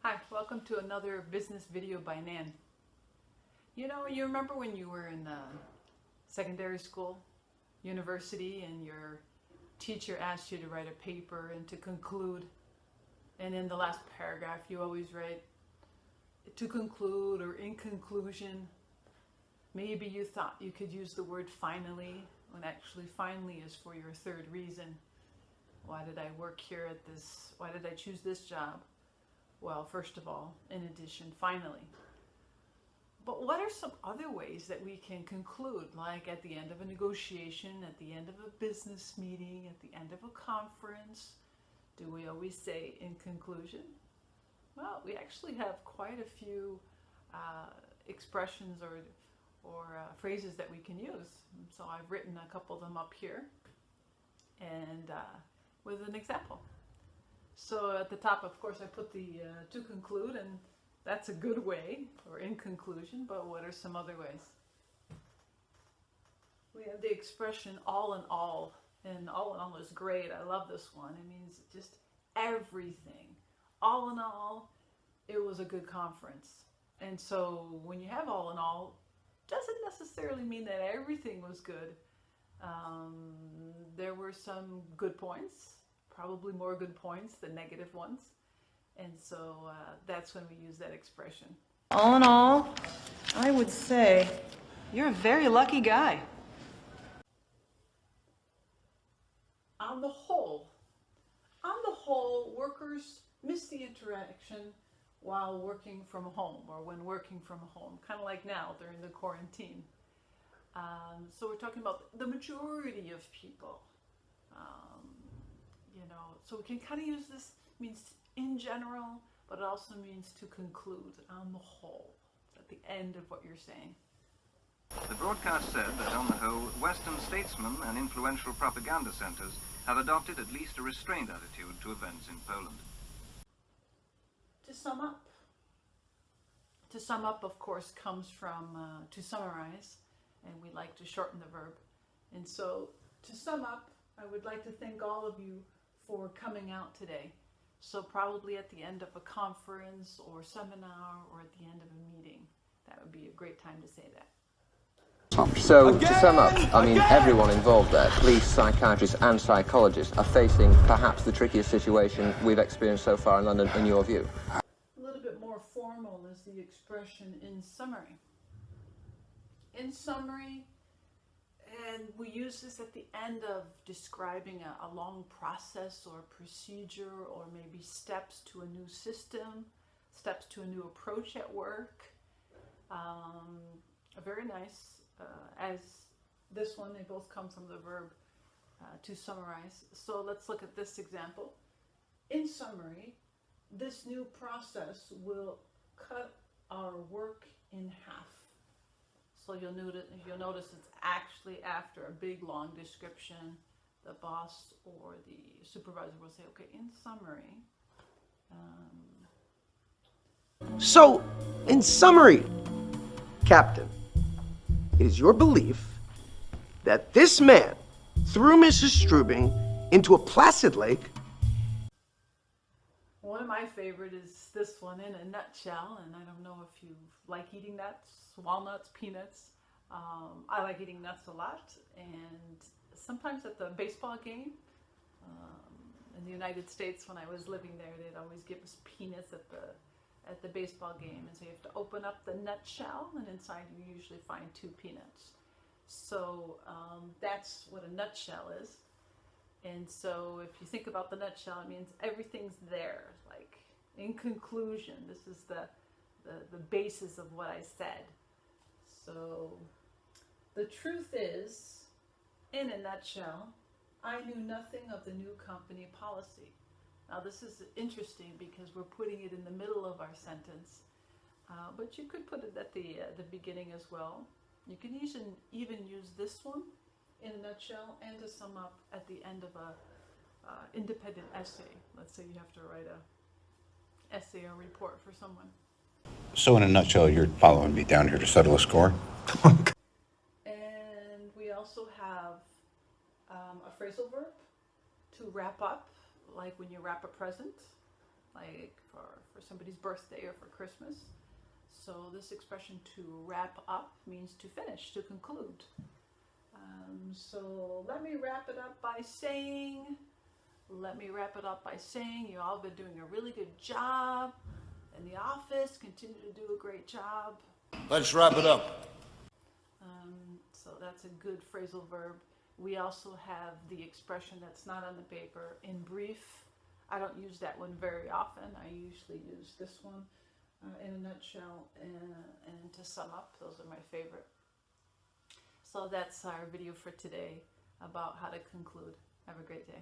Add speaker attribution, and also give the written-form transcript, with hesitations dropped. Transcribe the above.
Speaker 1: Hi, welcome to another business video by Nan. You remember when you were in secondary school, university, and your teacher asked you to write a paper and to conclude, and in the last paragraph you always write to conclude or in conclusion. Maybe you thought you could use the word finally, when actually finally is for your third reason. Why did I work here at this? Why did I choose this job? Well, first of all, in addition, finally. But what are some other ways that we can conclude, like at the end of a negotiation, at the end of a business meeting, at the end of a conference? Do we always say in conclusion? Well, we actually have quite a few expressions or phrases that we can use. So I've written a couple of them up here and with an example. So at the top, of course, I put the to conclude, and that's a good way, or in conclusion, but what are some other ways? We have the expression all in all, and all in all is great. I love this one. It means just everything. All in all, it was a good conference. And so when you have all in all, doesn't necessarily mean that everything was good. There were some good points, probably more good points than negative ones. And so that's when we use that expression.
Speaker 2: All in all, I would say you're a very lucky guy.
Speaker 1: On the whole, workers miss the interaction while working from home or when working from home, kind of like now during the quarantine. So we're talking about the majority of people. So we can kind of use this, means in general, but it also means to conclude, on the whole, at the end of what you're saying.
Speaker 3: The broadcast said that on the whole, Western statesmen and influential propaganda centers have adopted at least a restrained attitude to events in Poland.
Speaker 1: To sum up, of course, comes from to summarize, and we like to shorten the verb. And so, to sum up, I would like to thank all of you for coming out today. So probably at the end of a conference or seminar or at the end of a meeting, that would be a great time to say that.
Speaker 4: So, to sum up, I mean, everyone involved there, police, psychiatrists and psychologists, are facing perhaps the trickiest situation we've experienced so far in London, in your view.
Speaker 1: A little bit more formal is the expression in summary. In summary, and we use this at the end of describing a long process or procedure or maybe steps to a new system, steps to a new approach at work. Very nice. As this one, they both come from the verb to summarize. So let's look at this example. In summary, this new process will cut our work in half. So you'll notice it's actually after a big long description. The boss or the supervisor will say, okay, in summary.
Speaker 5: So, in summary, Captain, it is your belief that this man threw Mrs. Strubing into a placid lake.
Speaker 1: One of my favorite is this one, in a nutshell, and I don't know if you like eating nuts, walnuts, peanuts. I like eating nuts a lot, and sometimes at the baseball game in the United States when I was living there, they'd always give us peanuts at the baseball game, and so you have to open up the nutshell, and inside you usually find 2 peanuts. So that's what a nutshell is. And so if you think about the nutshell, it means everything's there. Like, in conclusion, this is the basis of what I said. So the truth is, in a nutshell, I knew nothing of the new company policy. Now this is interesting because we're putting it in the middle of our sentence, but you could put it at the beginning as well. You can even use this one in a nutshell and to sum up at the end of a independent essay. Let's say you have to write a essay or report for someone.
Speaker 6: So in a nutshell, you're following me down here to settle a score?
Speaker 1: And we also have a phrasal verb to wrap up, like when you wrap a present, like for for somebody's birthday or for Christmas. So this expression to wrap up means to finish, to conclude. So let me wrap it up by saying you all have been doing a really good job in the office. Continue to do a great job.
Speaker 7: Let's wrap it up.
Speaker 1: So that's a good phrasal verb. We also have the expression that's not on the paper, in brief. I don't use that one very often. I usually use this one in a nutshell and to sum up. Those are my favorite. So that's our video for today about how to conclude. Have a great day.